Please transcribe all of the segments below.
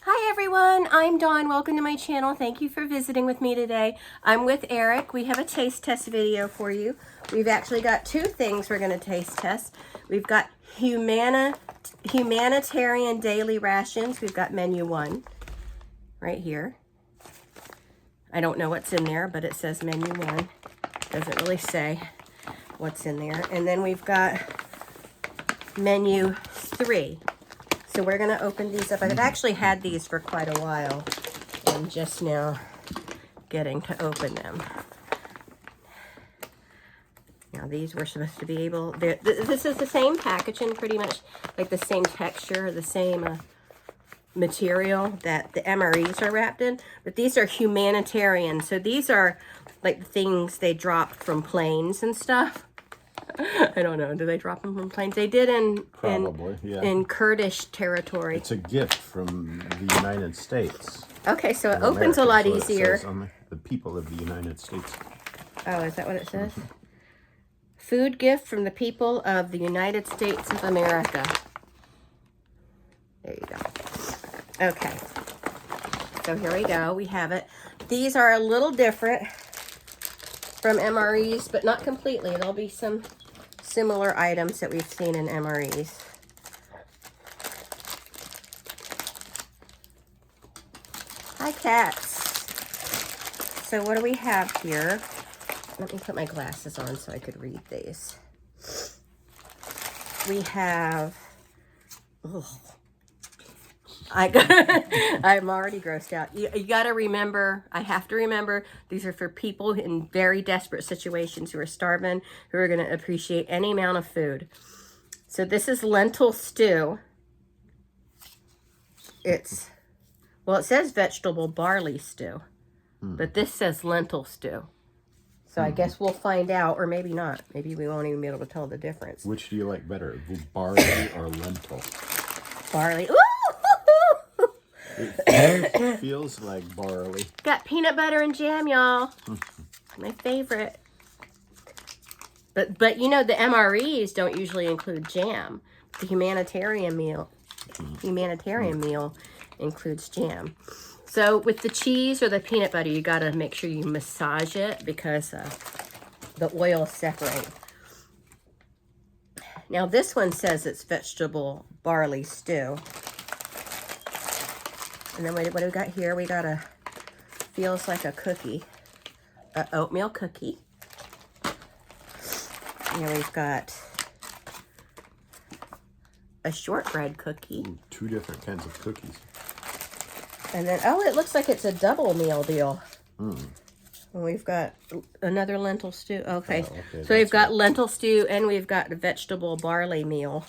Hi everyone, I'm Dawn. Welcome to my channel. Thank you for visiting with me today. I'm with Eric. We have a taste test video for you. We've actually got two things we're going to taste test. We've got Humanitarian daily rations. We've got menu 1 right here. I don't know what's in there, but it says menu 1. Doesn't really say what's in there. And then we've got menu 3. So we're going to open these up. I've actually had these for quite a while. I'm just now getting to open them. Now these were supposed to be able, this is the same packaging, pretty much like the same texture, the same material that the MREs are wrapped in. But these are humanitarian. So these are like the things they dropped from planes and stuff. I don't know. Do they drop them from planes? They did in Kurdish territory. It's a gift from the United States. Okay, so it opens a lot easier. It says on the people of the United States. Oh, is that what it says? Food gift from the people of the United States of America. There you go. Okay. So here we go. We have it. These are a little different from MREs, but not completely. There'll be some similar items that we've seen in MREs. Hi, cats. So what do we have here? Let me put my glasses on so I could read these. We have... Ugh. I'm already grossed out. You got to remember, I have to remember, these are for people in very desperate situations who are starving, who are going to appreciate any amount of food. So this is lentil stew. Well, it says vegetable barley stew, but this says lentil stew. So I guess we'll find out, or maybe not. Maybe we won't even be able to tell the difference. Which do you like better, barley or lentil? Barley. Ooh! It feels like barley. Got peanut butter and jam, y'all. My favorite. But you know, the MREs don't usually include jam. The humanitarian meal includes jam. So with the cheese or the peanut butter, you got to make sure you massage it because the oil separate. Now this one says it's vegetable barley stew. And then what do we got here? We got feels like a cookie, an oatmeal cookie. Here we've got a shortbread cookie. Ooh, 2 different kinds of cookies. And then, oh, it looks like it's a double meal deal. And we've got another lentil stew. Okay, so we've got lentil stew and we've got the vegetable barley meal.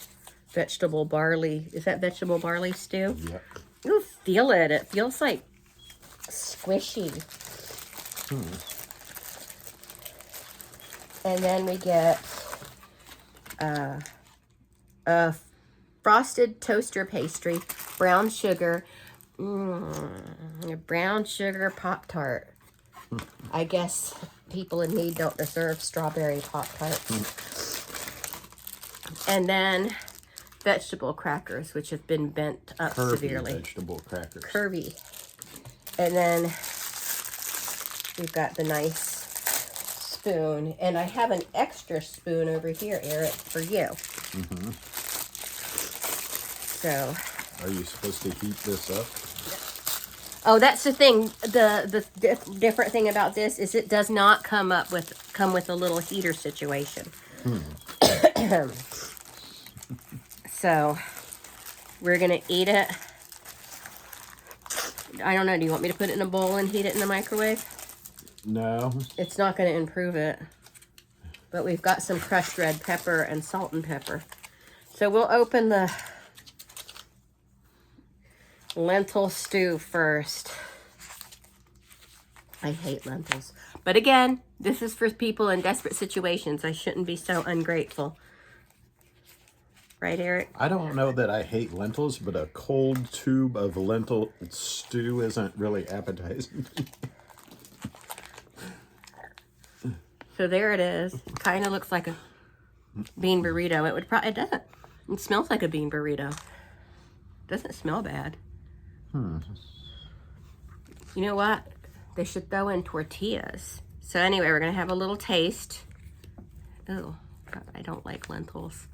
Vegetable barley, is that vegetable barley stew? Yep. You feel it. It feels like squishy. And then we get a frosted toaster pastry, brown sugar, a brown sugar Pop-Tart. I guess people in need don't deserve strawberry Pop-Tarts. And then vegetable crackers, which have been bent up severely. Vegetable crackers. Curvy. And then we've got the nice spoon. And I have an extra spoon over here, Eric, for you. So. Are you supposed to heat this up? Oh, that's the thing. The different thing about this is it does not come with a little heater situation. So, we're going to eat it. I don't know. Do you want me to put it in a bowl and heat it in the microwave? No. It's not going to improve it. But we've got some crushed red pepper and salt and pepper. So, we'll open the lentil stew first. I hate lentils. But again, this is for people in desperate situations. I shouldn't be so ungrateful. Right, Eric? I don't know that I hate lentils, but a cold tube of lentil stew isn't really appetizing. So there it is. Kind of looks like a bean burrito. It doesn't. It smells like a bean burrito. Doesn't smell bad. You know what? They should throw in tortillas. So anyway, we're going to have a little taste. Oh, I don't like lentils.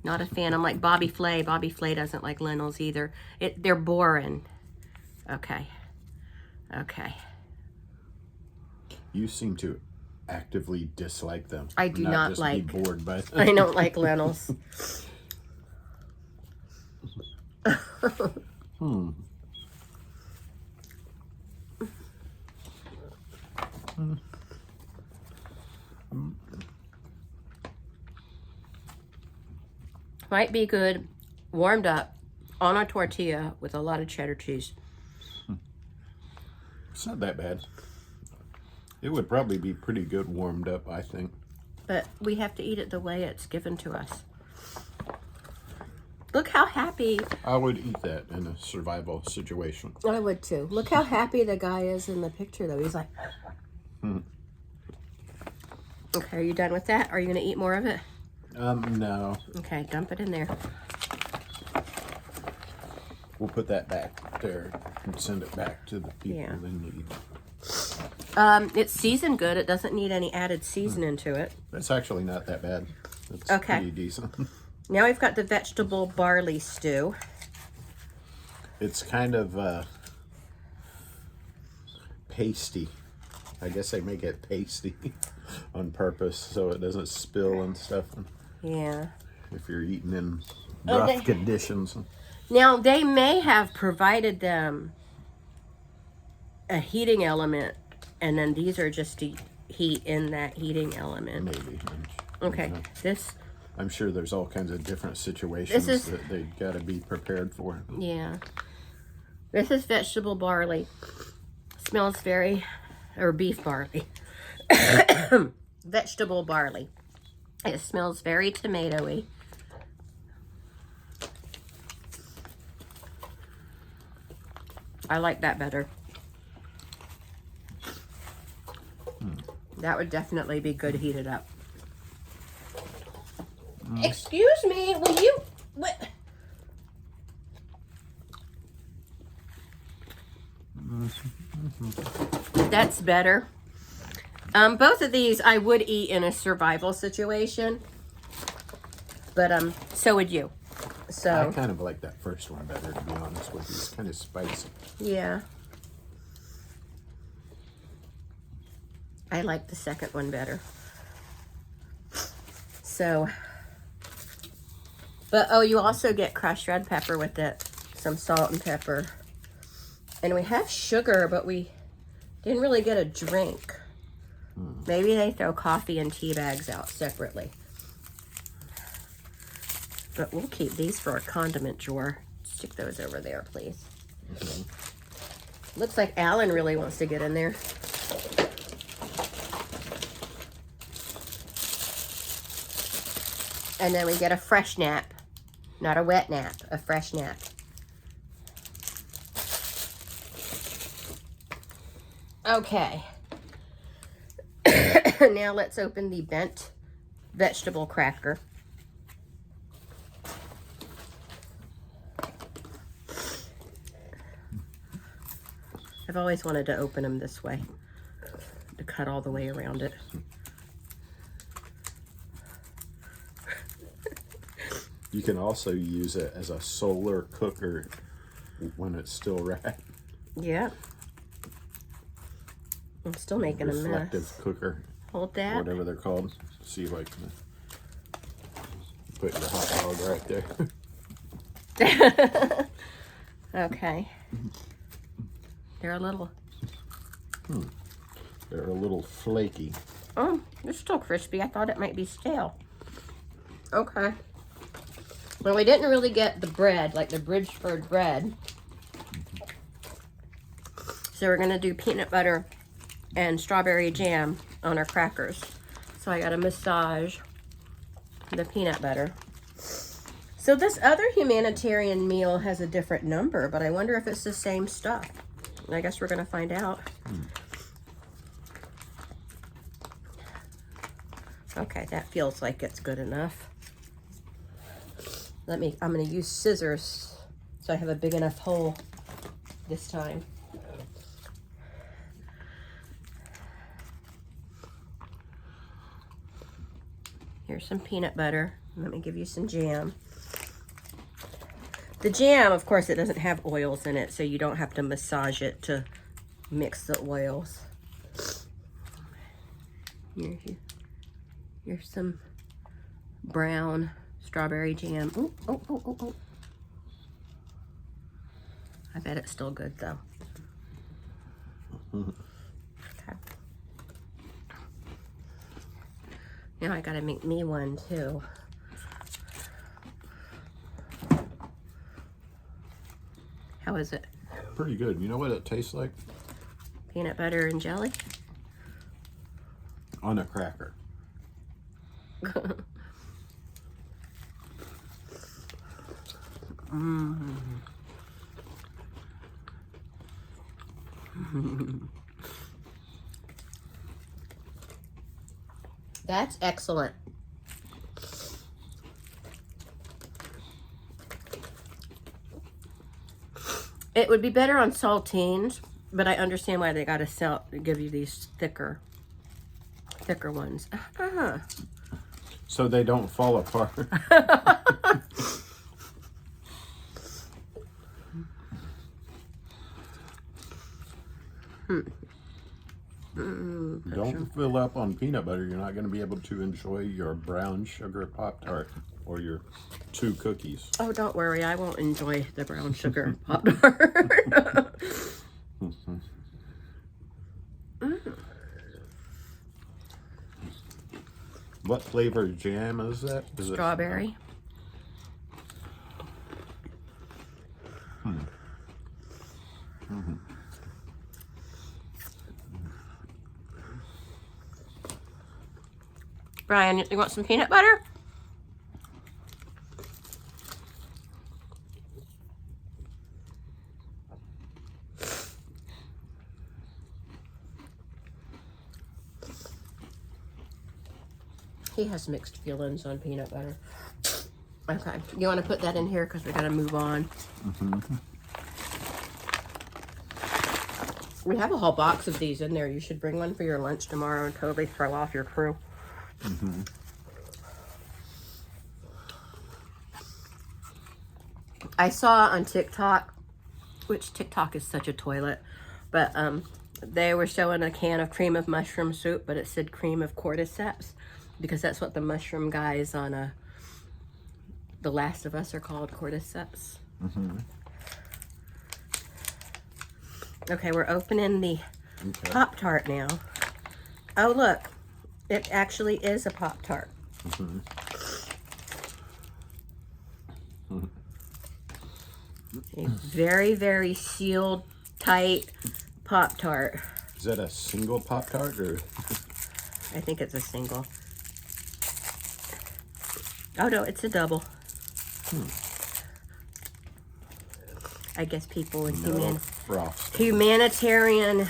Not a fan. I'm like Bobby Flay. Bobby Flay doesn't like lentils either. They're boring. Okay. Okay. You seem to actively dislike them. I do not just like. Be bored by them. I don't like lentils. Might be good warmed up on a tortilla with a lot of cheddar cheese. It's not that bad. It would probably be pretty good warmed up, I think. But we have to eat it the way it's given to us. Look how happy. I would eat that in a survival situation. I would too. Look how happy the guy is in the picture though. He's like. Okay, are you done with that? Are you going to eat more of it? No. Okay, dump it in there. We'll put that back there and send it back to the people Yeah. they need. It's seasoned good. It doesn't need any added seasoning to it. That's actually not that bad. It's Okay. pretty decent. Now we've got the vegetable barley stew. It's kind of pasty. I guess they make it pasty on purpose so it doesn't spill and stuff. Yeah. If you're eating in Oh, rough conditions. Now they may have provided them a heating element, and then these are just to heat in that heating element. Maybe. Okay, Yeah. this, I'm sure there's all kinds of different situations This is- that they got to be prepared for. yeah. This is vegetable barley. Smells very, or beef barley. Vegetable barley. It smells very tomatoey. I like that better. That would definitely be good heated up. Excuse me, will you... What? That's better. Both of these I would eat in a survival situation, but so would you. I So kind of like that first one better, to be honest with you. It's kind of spicy. yeah, I like the second one better. So, but oh, you also get crushed red pepper with it, some salt and pepper, and we have sugar, but we didn't really get a drink. Maybe they throw coffee and tea bags out separately. But we'll keep these for a condiment drawer. Stick those over there, please. Looks like Alan really wants to get in there. And then we get a fresh nap. Not a wet nap, a fresh nap. Okay. Now let's open the bent vegetable cracker. I've always wanted to open them this way, to cut all the way around it. You can also use it as a solar cooker when it's still red. Yeah. I'm still making a Reflective mess. cooker, Hold that. whatever they're called. See if I can put your hot dog right there. Okay. They're a little, They're a little flaky. oh, they're still crispy. I thought it might be stale. Okay. Well, we didn't really get the bread, like the Bridgeford bread. So we're gonna do peanut butter and strawberry jam on our crackers. So I gotta massage the peanut butter. So this other humanitarian meal has a different number, but I wonder if it's the same stuff. I guess we're gonna find out. Okay, that feels like it's good enough. I'm gonna use scissors so I have a big enough hole this time. Here's some peanut butter. Let me give you some jam. The jam, of course, it doesn't have oils in it, so you don't have to massage it to mix the oils. Here's some brown strawberry jam. Ooh, oh, oh, oh, oh. I bet it's still good, though. Okay. Now I gotta make me one, too. How is it? Pretty good. You know what it tastes like? Peanut butter and jelly? On a cracker. That's excellent. It would be better on saltines, but I understand why they gotta give you these thicker ones. So they don't fall apart. Don't fill up on peanut butter. You're not going to be able to enjoy your brown sugar Pop-Tart or your 2 cookies. Oh, don't worry. I won't enjoy the brown sugar Pop-Tart. What flavor jam is that? Is Strawberry. Brian, you want some peanut butter? He has mixed feelings on peanut butter. Okay, you want to put that in here because we got to move on. We have a whole box of these in there. You should bring one for your lunch tomorrow and totally throw off your crew. I saw on TikTok, which TikTok is such a toilet, but they were showing a can of cream of mushroom soup, but it said cream of cordyceps because that's what the mushroom guys on The Last of Us are called, cordyceps. Okay, we're opening the Pop-Tart now. Oh, look. It actually is a Pop-Tart. A very, very sealed, tight Pop-Tart. Is that a single Pop-Tart or? I think it's a single. Oh, no, it's a double. I guess people with humanitarian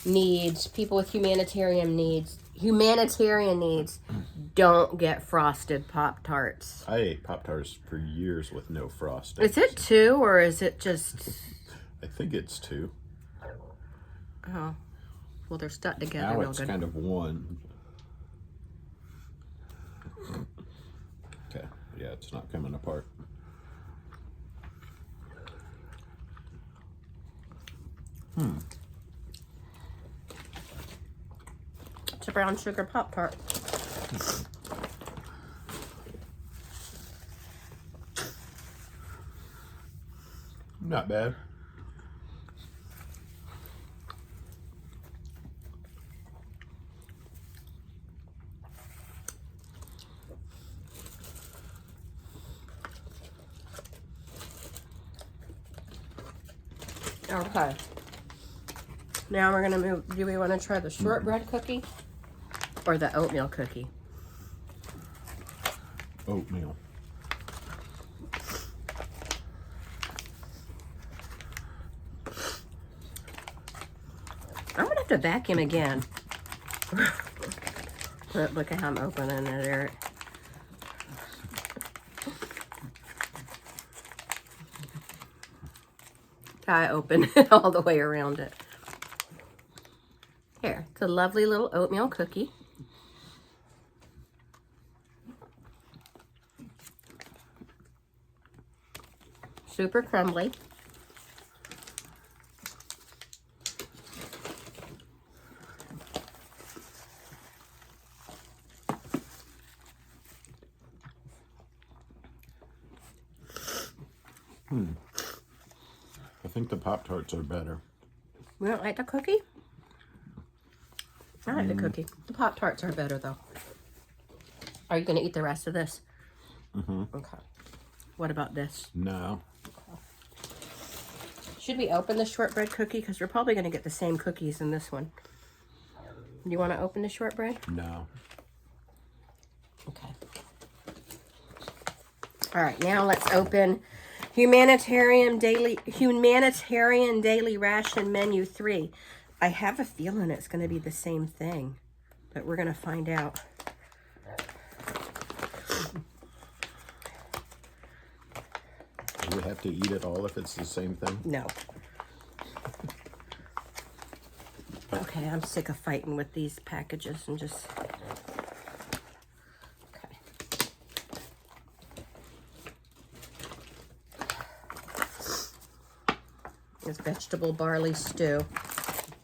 needs, people with humanitarian needs don't get frosted Pop-Tarts. I ate Pop-Tarts for years with no frosting. Is it 2 or is it just? I think it's 2. Oh, well, they're stuck together Now real it's good. kind of 1. Okay, yeah, it's not coming apart. It's a brown sugar Pop-Tart. Not bad. Okay. Now we're gonna move. Do we want to try the shortbread cookie or the oatmeal cookie? Oatmeal. I'm gonna have to vacuum again. Look at how I'm opening it, Eric. I open it all the way around it. Here, it's a lovely little oatmeal cookie. Super crumbly. I think the Pop-Tarts are better. You don't like the cookie? I like the cookie. The Pop-Tarts are better, though. Are you going to eat the rest of this? Mm-hmm. Okay. What about this? No. Should we open the shortbread cookie? Because we're probably going to get the same cookies in this one. Do you want to open the shortbread? No. Okay. All right, now let's open Humanitarian Daily Ration Menu 3. I have a feeling it's going to be the same thing, but we're going to find out. Do we have to eat it all if it's the same thing? No. Okay, I'm sick of fighting with these packages and just... Okay. It's vegetable barley stew.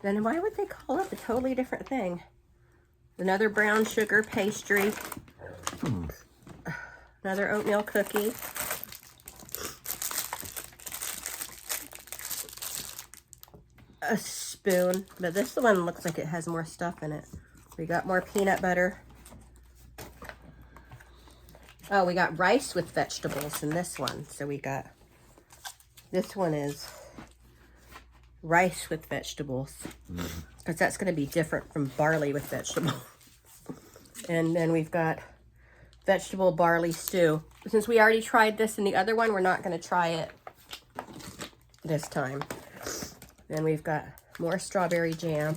Then why would they call it a totally different thing? Another brown sugar pastry. Another oatmeal cookie. A spoon, but this one looks like it has more stuff in it. We got more peanut butter. Oh, we got rice with vegetables in this one. So we got, this one is rice with vegetables. Because that's going to be different from barley with vegetables. And then we've got vegetable barley stew. Since we already tried this in the other one, we're not going to try it this time. Then we've got more strawberry jam.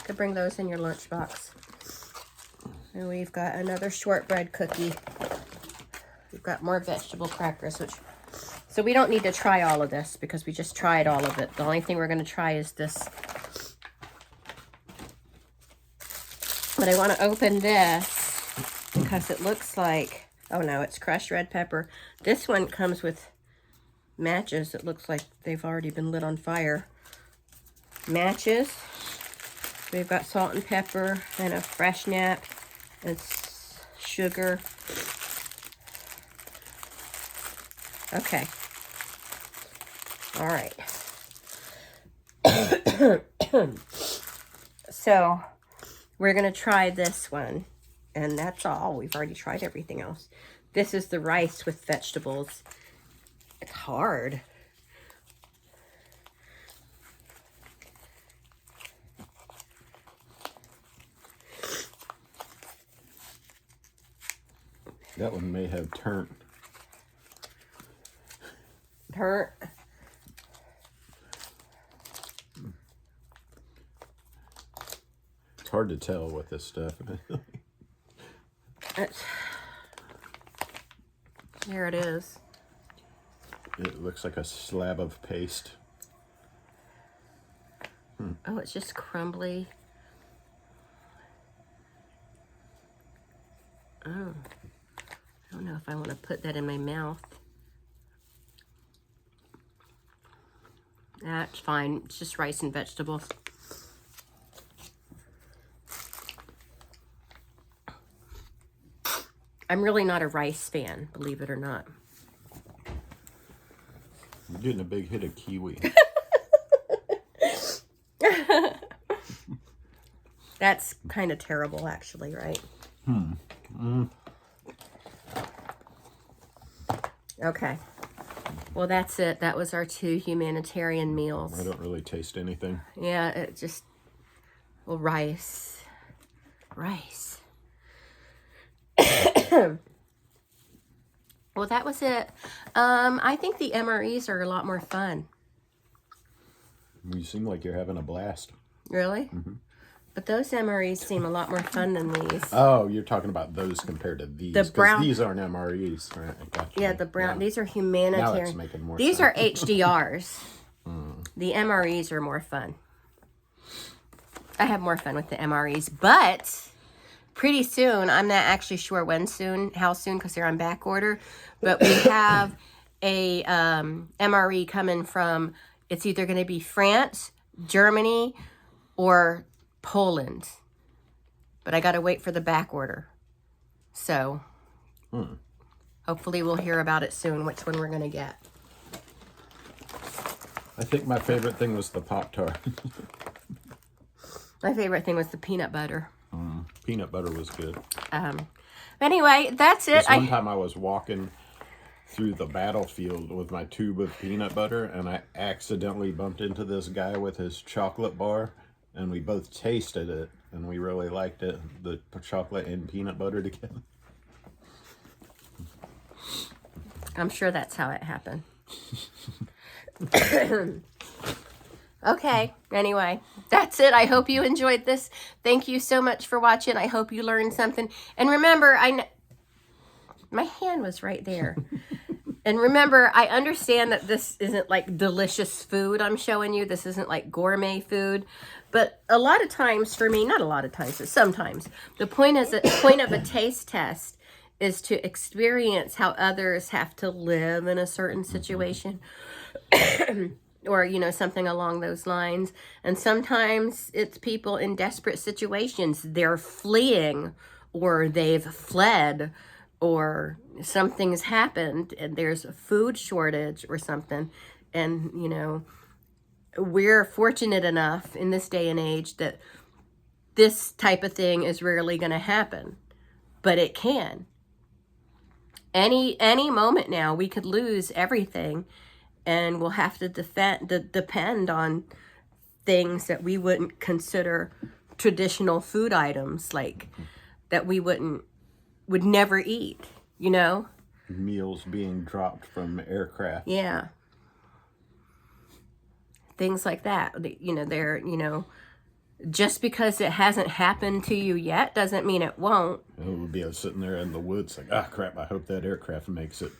Could bring those in your lunchbox. And we've got another shortbread cookie. We've got more vegetable crackers, so we don't need to try all of this because we just tried all of it. The only thing we're going to try is this. But I want to open this because it looks like, oh no, it's crushed red pepper. This one comes with matches. It looks like they've already been lit on fire. Matches. We've got salt and pepper and a fresh nap and sugar. Okay. All right. So we're going to try this one, and that's all. We've already tried everything else. This is the rice with vegetables. It's hard. That one may have turned. Hurt. It's hard to tell with this stuff. There it is. It looks like a slab of paste. Oh, it's just crumbly. Oh, I don't know if I want to put that in my mouth. That's fine. It's just rice and vegetables. I'm really not a rice fan, believe it or not. You're getting a big hit of kiwi. That's kind of terrible, actually, right? Okay. Well, that's it. That was our 2 humanitarian meals. I don't really taste anything. Yeah, it just... Well, rice. Rice. Well, that was it. I think the MREs are a lot more fun. You seem like you're having a blast. Really? But those MREs seem a lot more fun than these. Oh, you're talking about those compared to these. The brown. These aren't MREs, right? I gotcha. Yeah, the brown. Yeah. These are Now humanitarian. it's making more These sense. are HDRs. The MREs are more fun. I have more fun with the MREs, but pretty soon, I'm not actually sure when soon, how soon, because they're on back order, but we have a MRE coming from, it's either going to be France, Germany, or Poland. But I got to wait for the back order. So, hopefully we'll hear about it soon, which one we're going to get. I think my favorite thing was the Pop-Tart. My favorite thing was the peanut butter. Peanut butter was good. Anyway, that's it. This one time I was walking through the battlefield with my tube of peanut butter, and I accidentally bumped into this guy with his chocolate bar, and we both tasted it, and we really liked it, the chocolate and peanut butter together. I'm sure that's how it happened. Okay, anyway, that's it. I hope you enjoyed this. Thank you so much for watching. I hope you learned something. And remember, my hand was right there. And remember, I understand that this isn't like delicious food I'm showing you. This isn't like gourmet food. But a lot of times for me, not a lot of times, but sometimes, the point of a taste test is to experience how others have to live in a certain situation. Or, you know, something along those lines. And sometimes it's people in desperate situations. They're fleeing, or they've fled, or something's happened and there's a food shortage or something. And, you know, we're fortunate enough in this day and age that this type of thing is rarely going to happen. But it can. Any moment now, we could lose everything. And we'll have to depend on things that we wouldn't consider traditional food items, like that we would never eat, you know? Meals being dropped from aircraft. Yeah. Things like that. You know, they're, you know, just because it hasn't happened to you yet doesn't mean it won't. It would be sitting there in the woods like, ah, crap, I hope that aircraft makes it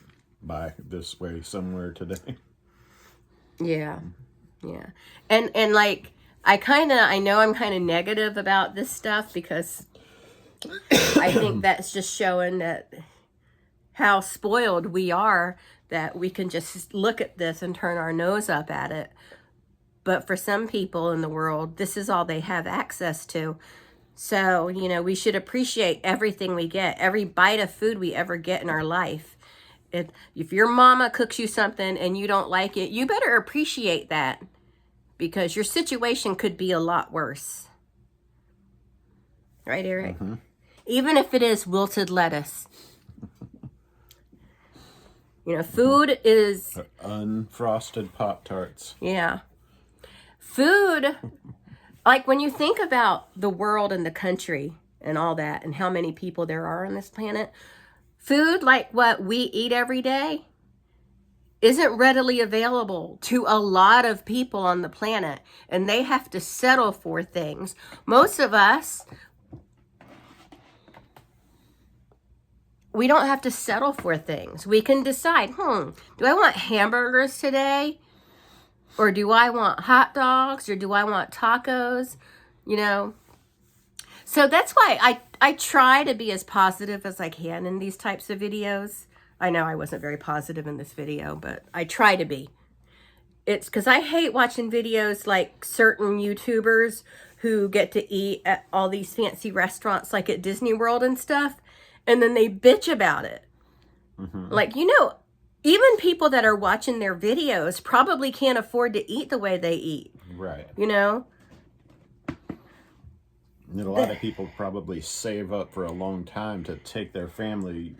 by this way somewhere today. Yeah. Yeah. And like, I know I'm kind of negative about this stuff because I think that's just showing that how spoiled we are, that we can just look at this and turn our nose up at it. But for some people in the world, this is all they have access to. So, you know, we should appreciate everything we get, every bite of food we ever get in our life. If your mama cooks you something and you don't like it, you better appreciate that, because your situation could be a lot worse. Right, Eric? Mm-hmm. Even if it is wilted lettuce. You know, food is... Unfrosted Pop-Tarts. Yeah. Food, like when you think about the world and the country and all that and how many people there are on this planet... Food like what we eat every day isn't readily available to a lot of people on the planet, and they have to settle for things. Most of us, we don't have to settle for things. We can decide, do I want hamburgers today? Or do I want hot dogs? Or do I want tacos? You know? So that's why I try to be as positive as I can in these types of videos. I know I wasn't very positive in this video, but I try to be. It's because I hate watching videos like certain YouTubers who get to eat at all these fancy restaurants like at Disney World and stuff, and then they bitch about it. Mm-hmm. Like, you know, even people that are watching their videos probably can't afford to eat the way they eat. Right. You know? And a lot of people probably save up for a long time to take their family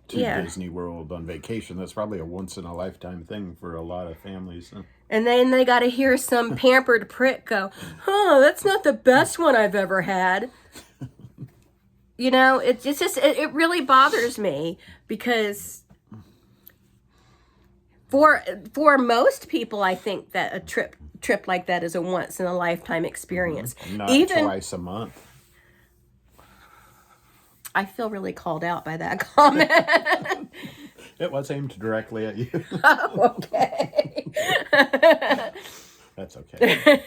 to Disney World on vacation. That's probably a once-in-a-lifetime thing for a lot of families. Huh? And then they got to hear some pampered prick go, that's not the best one I've ever had. You know, it really bothers me because For most people, I think that a trip like that is a once in a lifetime experience. Not Even twice a month. I feel really called out by that comment. It was aimed directly at you. Oh, okay. That's okay.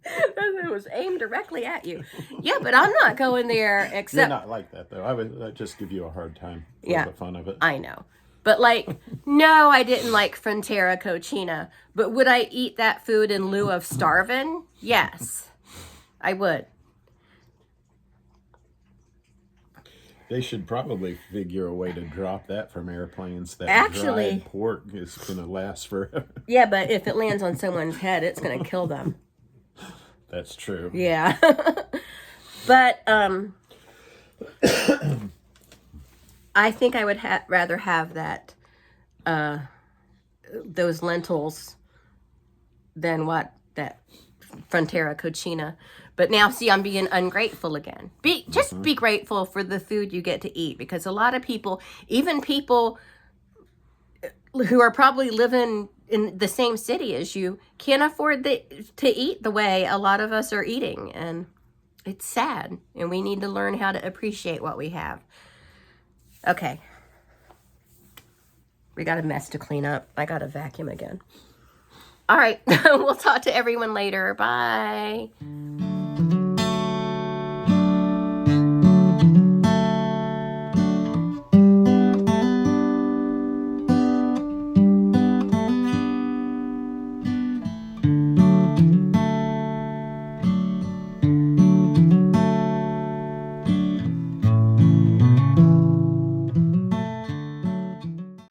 It was aimed directly at you. Yeah, but I'm not going there You're except not like that, though. I'd just give you a hard time for Yeah. the fun of it. I know. But like, no, I didn't like Frontera Cochina. But would I eat that food in lieu of starving? Yes, I would. They should probably figure a way to drop that from airplanes. That Actually- dried pork is going to last forever. Yeah, but if it lands on someone's head, it's going to kill them. That's true. Yeah. But I think I would rather have that those lentils than that Frontera Cochina. But now, see, I'm being ungrateful again. Be grateful for the food you get to eat, because a lot of people, even people who are probably living in the same city as you, can't afford to eat the way a lot of us are eating, and it's sad. And we need to learn how to appreciate what we have. Okay, we got a mess to clean up. I got to vacuum again. All right, we'll talk to everyone later. Bye.